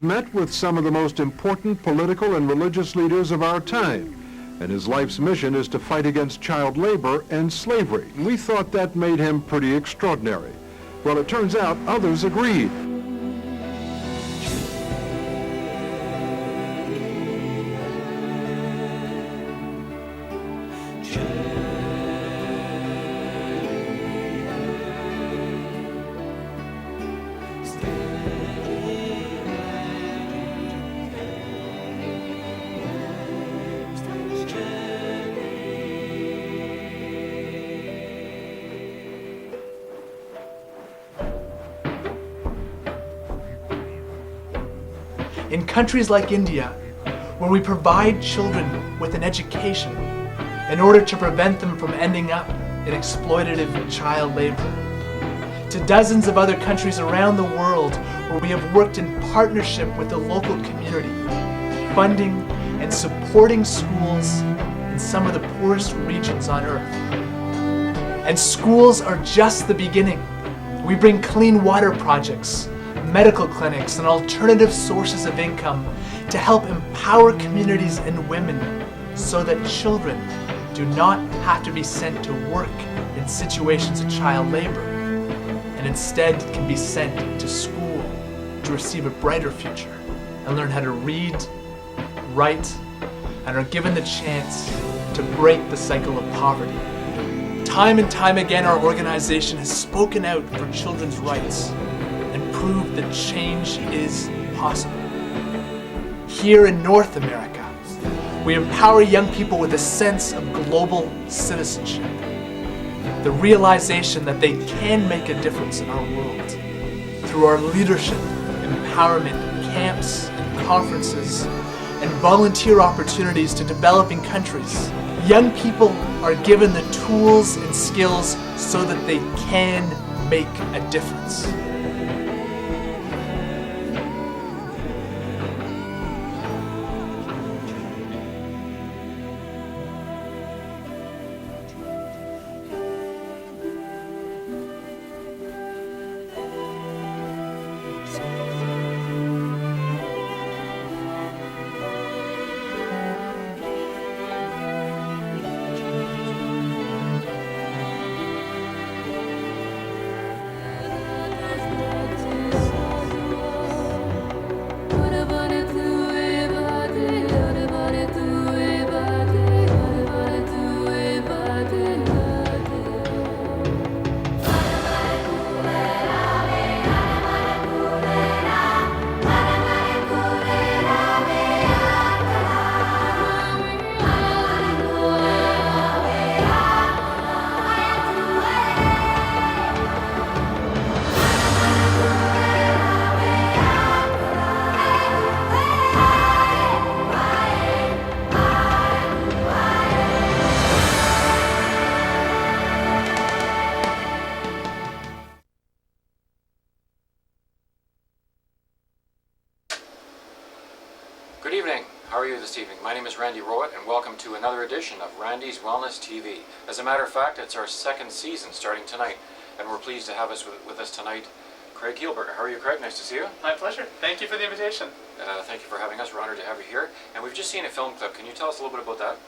met with some of the most important political and religious leaders of our time, and his life's mission is to fight against child labor and slavery. We thought that made him pretty extraordinary. Well, it turns out others agreed. In countries like India, where we provide children with an education in order to prevent them from ending up in exploitative child labor, to dozens of other countries around the world where we have worked in partnership with the local community, funding and supporting schools in some of the poorest regions on earth. And schools are just the beginning. We bring clean water projects, medical clinics, and alternative sources of income to help empower communities and women so that children do not have to be sent to work in situations of child labor, and instead can be sent to school to receive a brighter future and learn how to read, write, and are given the chance to break the cycle of poverty. Time and time again, our organization has spoken out for children's rights and proved that change is possible. Here in North America, we empower young people with a sense of global citizenship, the realization that they can make a difference in our world through our leadership, empowerment, camps, and conferences, and volunteer opportunities to developing countries. Young people are given the tools and skills so that they can make a difference. Good evening. How are you this evening? My name is Randy Rowett, and welcome to another edition of Randy's Wellness TV. As a matter of fact, it's our second season starting tonight, and we're pleased to have us with us tonight, Craig Kielburger. How are you, Craig? Nice to see you. My pleasure. Thank you for the invitation. Thank you for having us. We're honored to have you here. And we've just seen a film clip. Can you tell us a little bit about that?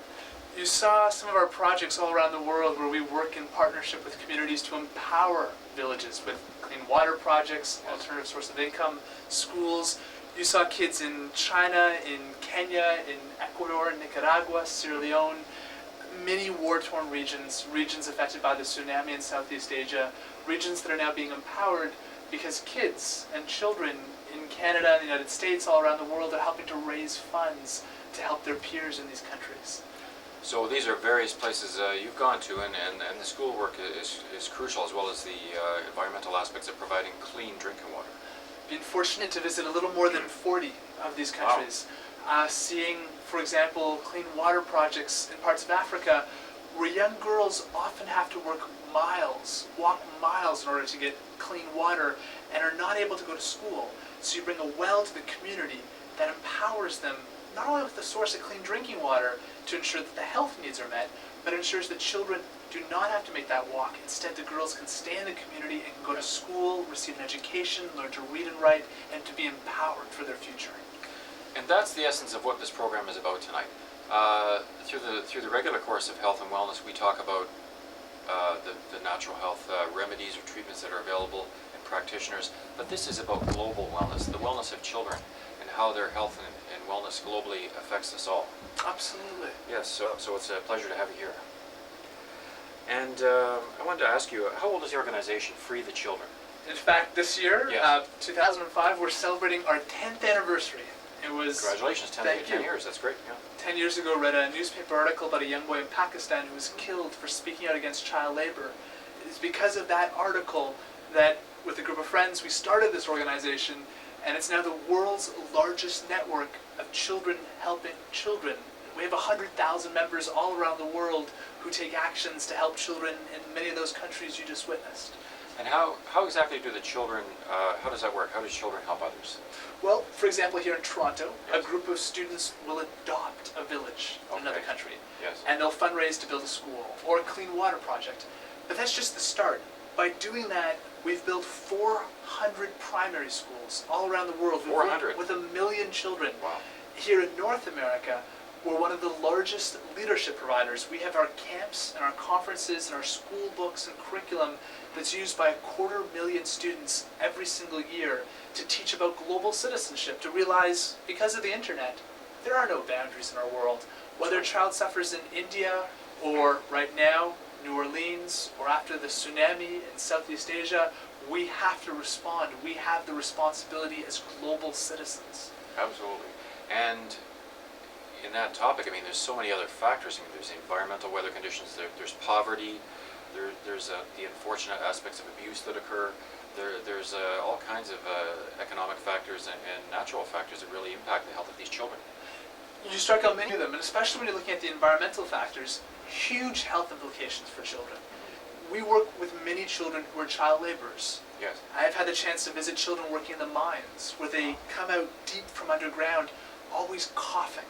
You saw some of our projects all around the world where we work in partnership with communities to empower villages with clean water projects, alternative source of income, schools. You saw kids in China, in Kenya, in Ecuador, Nicaragua, Sierra Leone, many war-torn regions, regions affected by the tsunami in Southeast Asia, regions that are now being empowered because kids and children in Canada and the United States, all around the world, are helping to raise funds to help their peers in these countries. So these are various places you've gone to, and the schoolwork is crucial, as well as the environmental aspects of providing clean drinking water. Been fortunate to visit a little more than 40 of these countries. Wow. Seeing, for example, clean water projects in parts of Africa where young girls often have to walk miles in order to get clean water and are not able to go to school. So you bring a well to the community that empowers them not only with the source of clean drinking water to ensure that the health needs are met, but ensures that children do not have to make that walk. Instead, the girls can stay in the community and go to school, receive an education, learn to read and write, and to be empowered for their future. And that's the essence of what this program is about tonight. Through the regular course of health and wellness, we talk about the natural health remedies or treatments that are available and practitioners. But this is about global wellness, the wellness of children, and how their health and wellness globally affects us all. Absolutely. Yes, so it's a pleasure to have you here. And I wanted to ask you, how old is the organization Free the Children? In fact, this year, Yes. 2005, we're celebrating our 10th anniversary. It was Congratulations, 10 years, that's great. Yeah. 10 years ago, I read a newspaper article about a young boy in Pakistan who was killed for speaking out against child labor. It's because of that article that, with a group of friends, we started this organization, and it's now the world's largest network of children helping children. We have 100,000 members all around the world who take actions to help children in many of those countries you just witnessed. And how exactly do the children, how does that work? How do children help others? Well, for example, here in Toronto, Yes. a group of students will adopt a village in another Okay. country. Yes. And they'll fundraise to build a school or a clean water project. But that's just the start. By doing that, we've built 400 primary schools all around the world. We've worked 400? with 1 million children. Wow. Here in North America, we're one of the largest leadership providers. We have our camps and our conferences and our school books and curriculum that's used by 250,000 students every single year to teach about global citizenship, to realize, because of the internet, there are no boundaries in our world. Whether a child suffers in India or right now, New Orleans, or after the tsunami in Southeast Asia, we have to respond. We have the responsibility as global citizens. Absolutely. And in that topic, I mean, there's so many other factors. I mean, there's environmental weather conditions, there's poverty, there's the unfortunate aspects of abuse that occur, there's all kinds of economic factors and natural factors that really impact the health of these children. You strike out many of them, and especially when you're looking at the environmental factors, huge health implications for children. We work with many children who are child laborers. Yes. I've had the chance to visit children working in the mines, where they come out deep from underground, always coughing.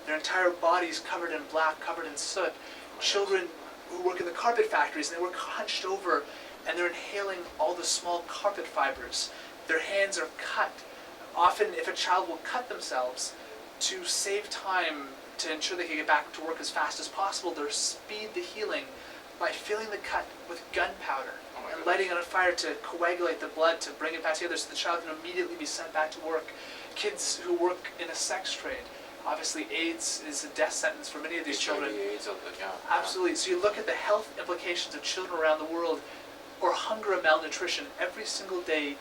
Their entire bodies covered in black, covered in soot. Children who work in the carpet factories, and they work hunched over, and they're inhaling all the small carpet fibers. Their hands are cut. Often, if a child will cut themselves to save time, to ensure they can get back to work as fast as possible, they'll speed the healing by filling the cut with gunpowder and lighting it on fire to coagulate the blood, to bring it back together so the child can immediately be sent back to work. Kids who work in a sex trade. Obviously, AIDS is a death sentence for many of these children. AIDS, yeah. Absolutely. So you look at the health implications of children around the world, or hunger and malnutrition. Every single day,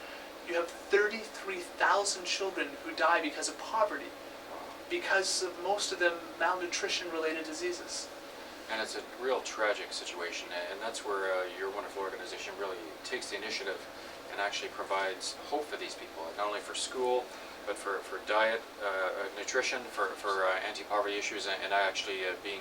you have 33,000 children who die because of poverty, because of most of them malnutrition-related diseases. And it's a real tragic situation, and that's where your wonderful organization really takes the initiative and actually provides hope for these people, not only for school, but for diet, nutrition, for anti-poverty issues, and actually being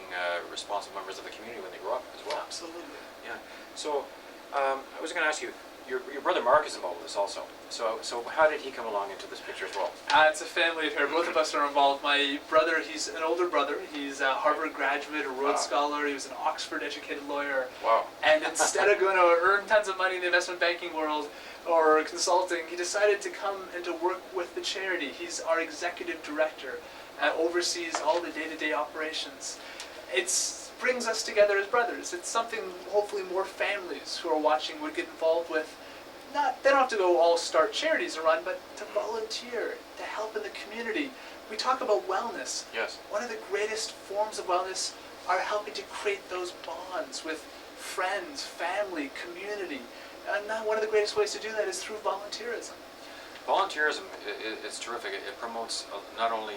responsible members of the community when they grow up as well. Absolutely. Yeah. So I was going to ask you, your brother Mark is involved with this also. So how did he come along into this picture as well? It's a family affair. Both of us are involved. My brother, he's an older brother. He's a Harvard graduate, a Rhodes Scholar. He was an Oxford-educated lawyer. Wow. And instead of going to earn tons of money in the investment banking world or consulting, he decided to come and to work with the charity. He's our executive director and oversees all the day-to-day operations. It brings us together as brothers. It's something hopefully more families who are watching would get involved with. They don't have to go all start charities and run, but to volunteer, to help in the community. We talk about wellness. Yes. One of the greatest forms of wellness are helping to create those bonds with friends, family, community. And one of the greatest ways to do that is through volunteerism. Volunteerism is terrific. It promotes not only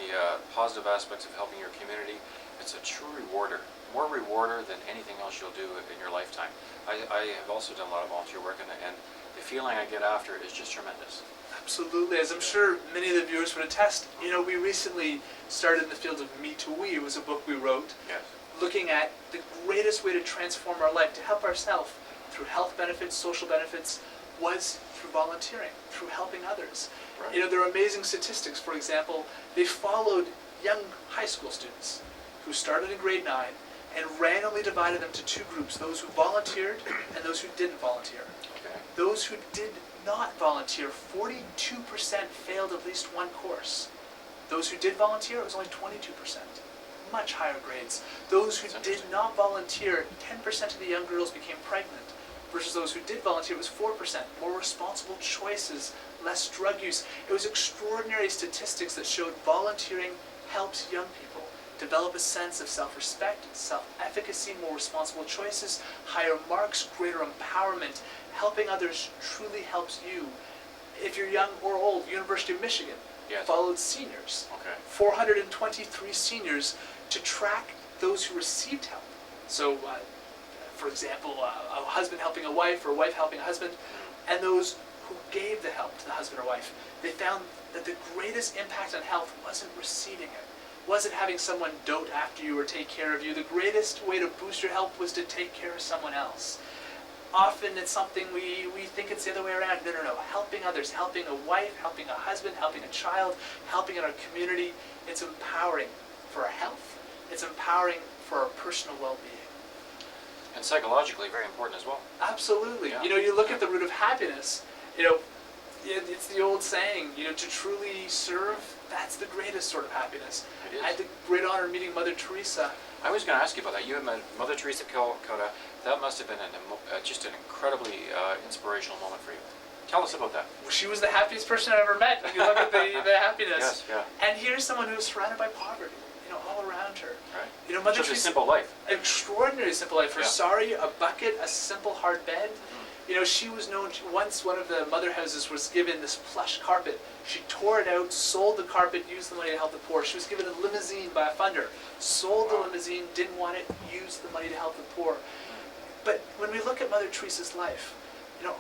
positive aspects of helping your community, it's a true rewarder. More rewarder than anything else you'll do in your lifetime. I have also done a lot of volunteer work, and the feeling I get after it is just tremendous. Absolutely. As I'm sure many of the viewers would attest, we recently started in the field of Me to We. It was a book we wrote, Yes. looking at the greatest way to transform our life, to help ourselves through health benefits, social benefits, was through volunteering, through helping others. Right. There are amazing statistics. For example, they followed young high school students who started in grade 9 and randomly divided them to two groups, those who volunteered and those who didn't volunteer. Okay. Those who did not volunteer, 42% failed at least one course. Those who did volunteer, it was only 22%. Much higher grades. Those who did not volunteer, 10% of the young girls became pregnant, versus those who did volunteer, it was 4%. More responsible choices, less drug use. It was extraordinary statistics that showed volunteering helps young people develop a sense of self-respect, self-efficacy, more responsible choices, higher marks, greater empowerment. Helping others truly helps you. If you're young or old, University of Michigan followed seniors. Okay. 423 seniors to track those who received help. So, for example, a husband helping a wife or a wife helping a husband, and those who gave the help to the husband or wife. They found that the greatest impact on health wasn't receiving it, wasn't having someone dote after you or take care of you. The greatest way to boost your health was to take care of someone else. Often it's something we think it's the other way around. No. Helping others, helping a wife, helping a husband, helping a child, helping in our community. It's empowering for our health. It's empowering for our personal well-being. And psychologically very important as well. Absolutely. Yeah. You look at the root of happiness, it's the old saying, to truly serve, that's the greatest sort of happiness. It is. I had the great honor of meeting Mother Teresa. I was going to ask you about that. You had met Mother Teresa of Calcutta. That must have been just an incredibly inspirational moment for you. Tell us about that. She was the happiest person I've ever met. If you look at the happiness. Yes, yeah. And here's someone who was surrounded by poverty, all around her. Right. Mother Such Teresa, a simple life. Extraordinary simple life. Her Yeah. sari, a bucket, a simple hard bed. She was known, once one of the mother houses was given this plush carpet. She tore it out, sold the carpet, used the money to help the poor. She was given a limousine by a funder, sold the limousine, didn't want it, used the money to help the poor. But when we look at Mother Teresa's life,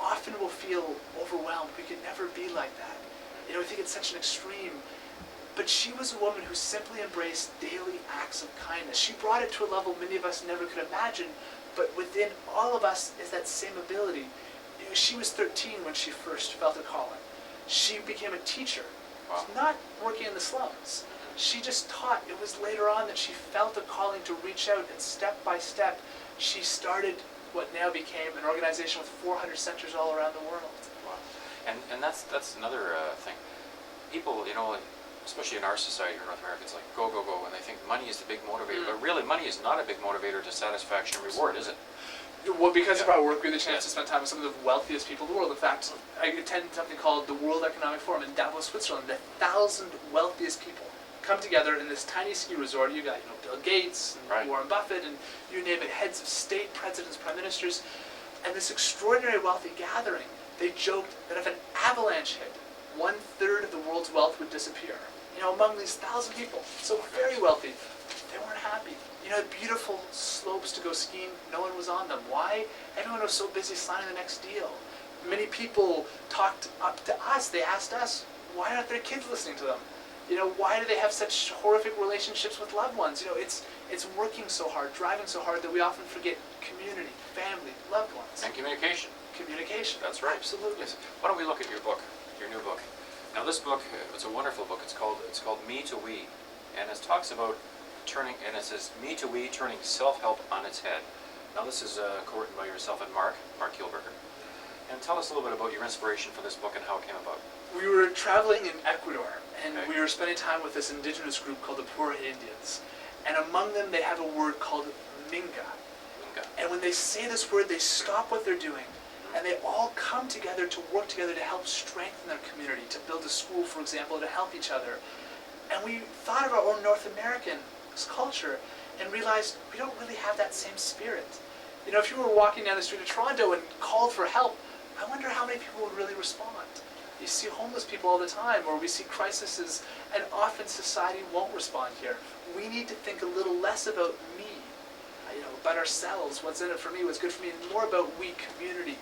often we'll feel overwhelmed. We could never be like that. We think it's such an extreme. But she was a woman who simply embraced daily acts of kindness. She brought it to a level many of us never could imagine, but within all of us is that same ability. She was 13 when she first felt a calling. She became a teacher, not working in the slums. She just taught. It was later on that she felt a calling to reach out, and step by step, she started what now became an organization with 400 centers all around the world. Wow. And that's another thing. People, especially in our society here in North America, it's like go, and they think money is the big motivator. But really, money is not a big motivator to satisfaction and reward, is it? Well, because of our work, we have the chance to spend time with some of the wealthiest people in the world. In fact, I attend something called the World Economic Forum in Davos, Switzerland. 1,000 wealthiest people come together in this tiny ski resort. You got, Bill Gates, and Warren Buffett, and you name it, heads of state, presidents, prime ministers. And this extraordinary wealthy gathering, they joked that if an avalanche hit, 1/3 of the world's wealth would disappear. Among these 1,000 people, so very wealthy, they weren't happy. Beautiful slopes to go skiing, no one was on them. Why? Everyone was so busy signing the next deal. Many people talked up to us. They asked us, why aren't their kids listening to them? Why do they have such horrific relationships with loved ones? It's working so hard, driving so hard that we often forget community, family, loved ones. And communication. Communication. That's right. Absolutely. Yes. Why don't we look at your book, your new book? Now this book, it's a wonderful book. It's called Me to We, and it talks about it says Me to We, turning self-help on its head. Now this is co-written by yourself and Mark Kielburger. And tell us a little bit about your inspiration for this book and how it came about. We were traveling in Ecuador, and we were spending time with this indigenous group called the Pura Indians. And among them, they have a word called minga. And when they say this word, they stop what they're doing, and they all come together to work together to help strengthen their community, to build a school, for example, to help each other. And we thought of our own North American culture and realized we don't really have that same spirit. If you were walking down the street of Toronto and called for help, I wonder how many people would really respond. You see homeless people all the time, or we see crises, and often society won't respond here. We need to think a little less about me, about ourselves, what's in it for me, what's good for me, and more about we, community.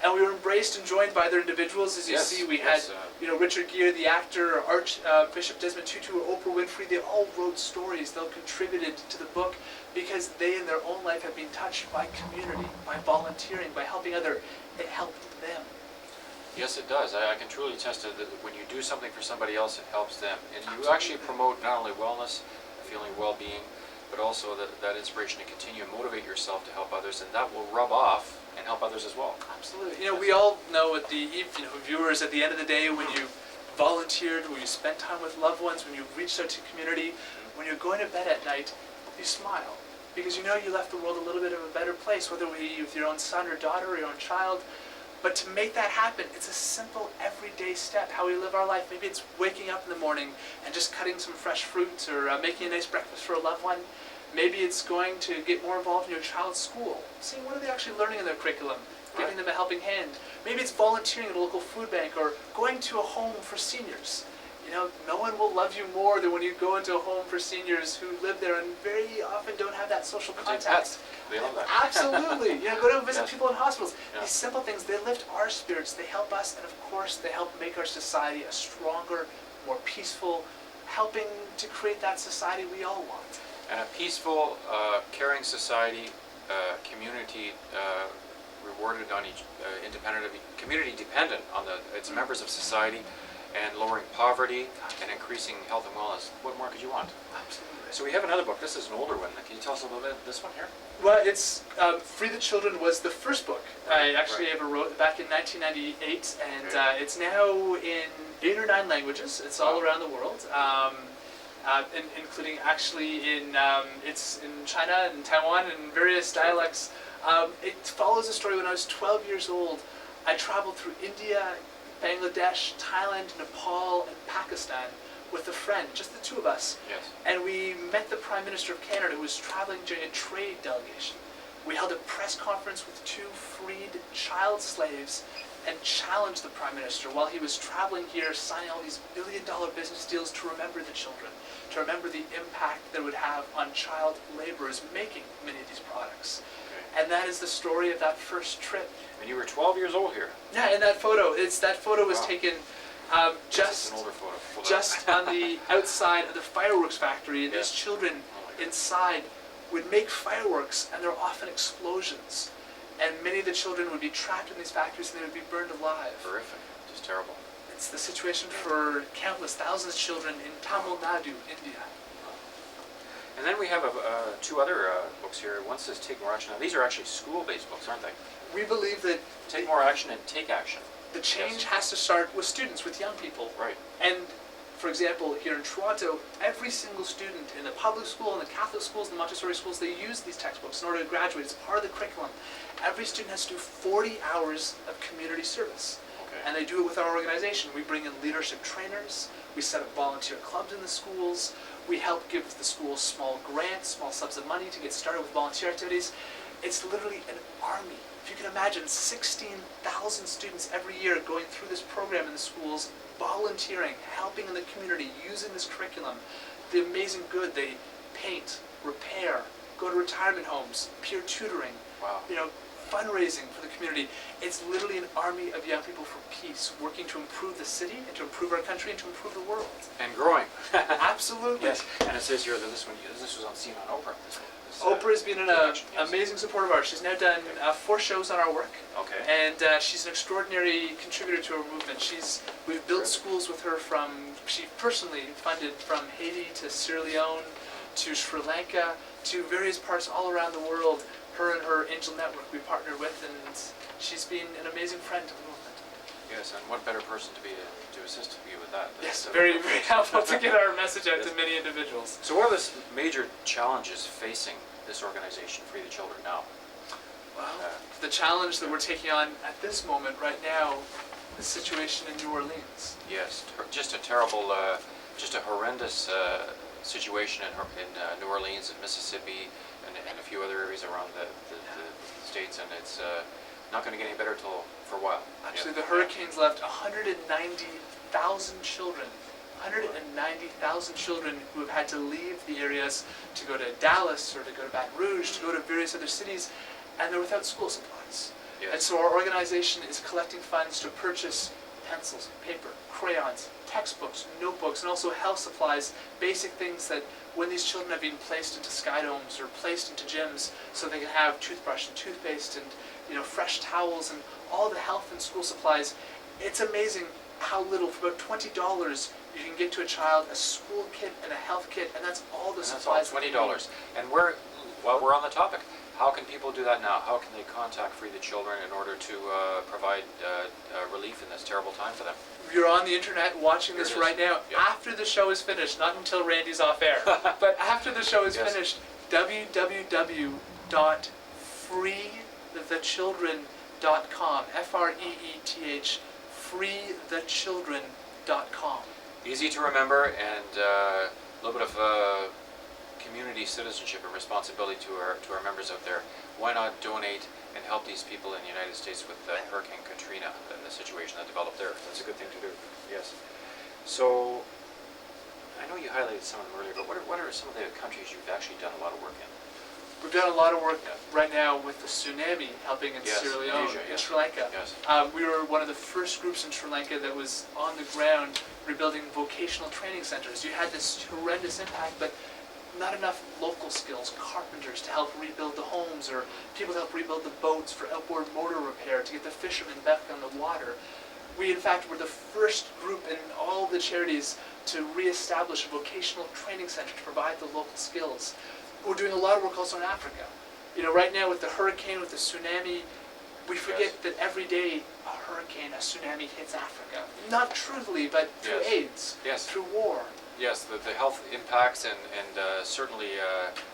And we were embraced and joined by other individuals. As you see, we had Richard Gere, the actor, Archbishop Desmond Tutu, or Oprah Winfrey. They all wrote stories. They all contributed to the book because they in their own life have been touched by community, by volunteering, by helping others. It helped them. Yes, it does. I can truly attest to that when you do something for somebody else, it helps them. And you actually promote not only wellness, a feeling of well-being, but also that inspiration to continue and motivate yourself to help others, and that will rub off and help others as well. Absolutely. You know, we all know at the viewers at the end of the day, when you volunteered, when you spent time with loved ones, when you reached out to community, when you're going to bed at night, you smile because you know you left the world a little bit of a better place, whether it be with your own son or daughter or your own child. But to make that happen, it's a simple everyday step, how we live our life. Maybe it's waking up in the morning and just cutting some fresh fruits or making a nice breakfast for a loved one. Maybe it's going to get more involved in your child's school, seeing what are they actually learning in their curriculum, giving them a helping hand. Maybe it's volunteering at a local food bank or going to a home for seniors. You know, no one will love you more than when you go into a home for seniors who live there and very often don't have that social contact. They love that. Absolutely. You know, go to visit Yes. people in hospitals. Yeah. These simple things, they lift our spirits, they help us, and of course, they help make our society a stronger, more peaceful, helping to create that society we all want. And a peaceful, caring society, community rewarded on each, independent of, community dependent on its members of society, and lowering poverty and increasing health and wellness. What more could you want? Absolutely. So we have another book. This is an older one. Can you tell us a little bit about this one here? Well, it's Free the Children was the first book I actually Right. ever wrote back in 1998, and it's now in 8 or 9 languages. It's all around the world, including actually it's in China and Taiwan and various dialects. It follows a story. When I was 12 years old, I traveled through India, Bangladesh, Thailand, Nepal, and Pakistan with a friend, just the two of us. Yes. And we met the Prime Minister of Canada, who was traveling during a trade delegation. We held a press conference with 2 freed child slaves and challenged the Prime Minister while he was traveling here, signing all these billion-dollar business deals to remember the children, to remember the impact that it would have on child laborers making many of these products. Okay. And that is the story of that first trip. And you were 12 years old here. Yeah, and that photo was Wow. taken It's just an older photo. Hold just on. on the outside of the fireworks factory, and Yeah. these children Oh my God. inside would make fireworks, and there were often explosions. And many of the children would be trapped in these factories and they would be burned alive. Horrific. Just terrible. It's the situation for countless thousands of children in Tamil Nadu, India. And then we have 2 other books here. One says Take More Action. Now, these are actually school-based books, aren't they? We believe that Take More Action and Take Action. the change Yes. has to start with students, with young people. Right. And for example, here in Toronto, every single student in the public school, in the Catholic schools, the Montessori schools, they use these textbooks in order to graduate. It's part of the curriculum. Every student has to do 40 hours of community service. Okay. And they do it with our organization. We bring in leadership trainers. We set up volunteer clubs in the schools. We help give the schools small grants, small subs of money to get started with volunteer activities. It's literally an army. If you can imagine 16,000 students every year going through this program in the schools, volunteering, helping in the community, using this curriculum, the amazing good they paint, repair, go to retirement homes, peer tutoring, Wow. fundraising for the community. It's literally an army of young people for peace, working to improve the city and to improve our country and to improve the world. And growing. Absolutely. Yes. And it says here that this was on scene on Oprah. This, Oprah has been an Take Action, yes. amazing supporter of ours. She's now done 4 shows on our work. Okay. And she's an extraordinary contributor to our movement. We've built Terrific. schools with her she personally funded from Haiti to Sierra Leone to Sri Lanka to various parts all around the world. Her and her angel network we partnered with, and she's been an amazing friend to the movement. Yes, and what better person to be to assist you with that? Yes, than- very, very helpful to get our message out to many individuals. So what are the major challenges facing this organization, Free the Children, now? Well, the challenge that we're taking on at this moment right now, the situation in New Orleans. Yes, just a terrible, just a horrendous situation in New Orleans and Mississippi and a few other areas around the states, and it's not going to get any better for a while. Actually, Yeah. the hurricanes left 190,000 children. 190,000 children who have had to leave the areas to go to Dallas or to go to Baton Rouge, to go to various other cities, and they're without school supplies. Yes. And so our organization is collecting funds to purchase pencils, paper, crayons, textbooks, notebooks, and also health supplies, basic things that when these children have been placed into sky domes or placed into gyms, so they can have toothbrush and toothpaste and fresh towels and all the health and school supplies. It's amazing how little, for about $20, you can get to a child a school kit and a health kit, and that's all the supplies. That's all $20. And while we're on the topic, how can people do that now? How can they contact Free the Children in order to provide relief in this terrible time for them? You're on the internet watching this right now. Yep. After the show is finished, not until Randy's off air, but after the show is finished, www.freethechildren.com, FREETH, freethechildren.com. Easy to remember, and a little bit of community citizenship and responsibility to our members out there. Why not donate and help these people in the United States with Hurricane Katrina and the situation that developed there? That's a good thing to do. Yes. So I know you highlighted some of them earlier, but what are some of the countries you've actually done a lot of work in? We've done a lot of work right now with the tsunami, helping in Sierra Leone, Asia, in Sri Lanka. Yes. We were one of the first groups in Sri Lanka that was on the ground rebuilding vocational training centers. You had this horrendous impact, but not enough local skills, carpenters to help rebuild the homes, or people to help rebuild the boats for outboard motor repair, to get the fishermen back on the water. We, in fact, were the first group in all the charities to reestablish a vocational training center to provide the local skills. We're doing a lot of work also in Africa. You know, right now with the hurricane, with the tsunami, we forget that every day a hurricane, a tsunami hits Africa. Not truthfully, but through AIDS, through war. Yes, the health impacts and certainly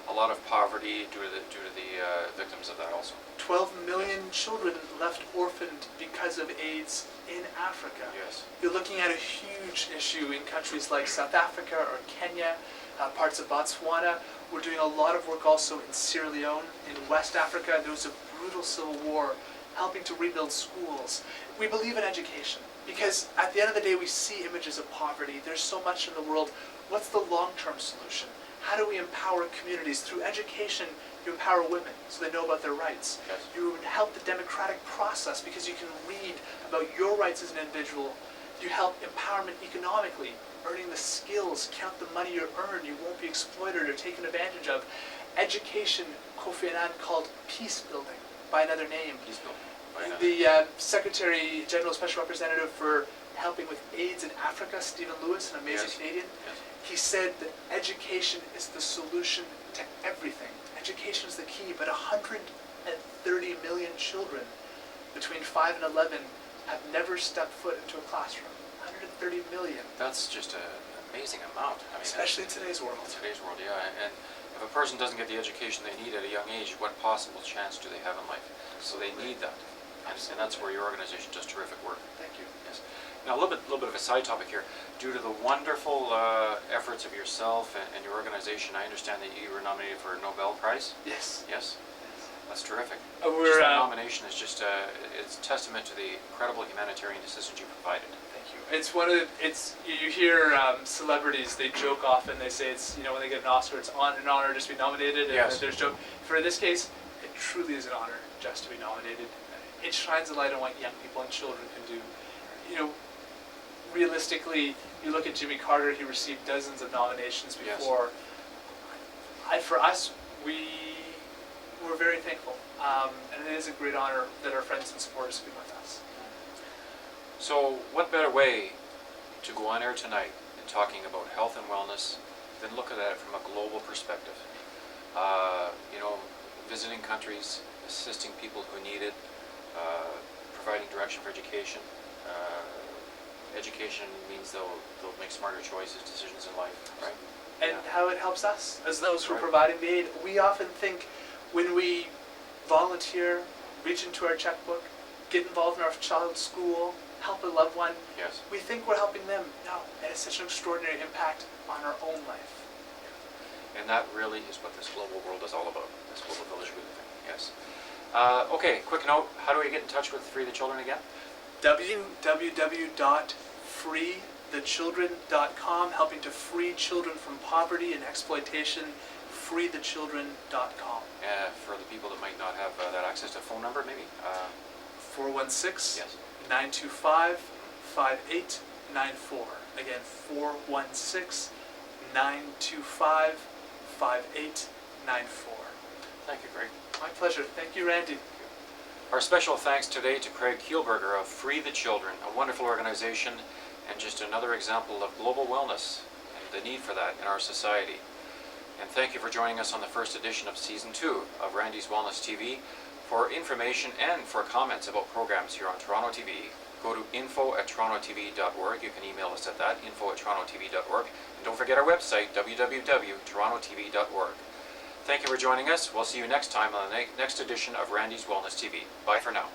a lot of poverty due to the victims of that also. 12 million children left orphaned because of AIDS in Africa. Yes. You're looking at a huge issue in countries like South Africa or Kenya, parts of Botswana. We're doing a lot of work also in Sierra Leone, in West Africa. There was a brutal civil war, helping to rebuild schools. We believe in education because at the end of the day we see images of poverty. There's so much in the world. What's the long-term solution? How do we empower communities? Through education, you empower women so they know about their rights. Yes. You help the democratic process because you can read about your rights as an individual. You help empowerment economically, earning the skills, count the money you earn. You won't be exploited or taken advantage of. Education, Kofi Annan called peace building by another name. Peace building. The Secretary General Special Representative for helping with AIDS in Africa, Stephen Lewis, an amazing Canadian, he said that education is the solution to everything. Education is the key, but 130 million children between 5 and 11 have never stepped foot into a classroom. 130 million. That's just an amazing amount. I mean, especially in today's world. Today's world, yeah. And if a person doesn't get the education they need at a young age, what possible chance do they have in life? So they need that. And that's where your organization does terrific work. Thank you. Yes. Now, a little bit of a side topic here. Due to the wonderful efforts of yourself and your organization, I understand that you were nominated for a Nobel Prize. Yes. Yes. That's terrific. We're, that nomination is just it's a testament to the incredible humanitarian assistance you provided. Thank you. It's one of the, you hear celebrities, they joke often. They say it's, you know, when they get an Oscar, it's an honor just to be nominated. And there's joke. For this case, it truly is an honor just to be nominated. It shines a light on what young people and children can do. You know, realistically, you look at Jimmy Carter, he received dozens of nominations before. For us, we're very thankful. And it is a great honor that our friends and supporters have been with us. So what better way to go on air tonight in talking about health and wellness than look at it from a global perspective? You know, visiting countries, assisting people who need it, providing direction for education. Education means they'll make smarter choices, decisions in life, right? And how it helps us as those who are providing the aid. We often think when we volunteer, reach into our checkbook, get involved in our child's school, help a loved one, we think we're helping them. No, it has such an extraordinary impact on our own life. And that really is what this global world is all about, this global village really thing, yes. Okay, quick note, how do we get in touch with Free the Children again? www.freethechildren.com, helping to free children from poverty and exploitation, freethechildren.com. For the people that might not have that access to a phone number, maybe? 416-925-5894. Again, 416-925-5894. Thank you, Greg. My pleasure. Thank you, Randy. Our special thanks today to Craig Kielburger of Free the Children, a wonderful organization and just another example of global wellness and the need for that in our society. And thank you for joining us on the first edition of Season 2 of Randy's Wellness TV. For information and for comments about programs here on Toronto TV, go to info@torontotv.org. You can email us at that, info@torontotv.org. And don't forget our website, www.torontotv.org. Thank you for joining us. We'll see you next time on the next edition of Randy's Wellness TV. Bye for now.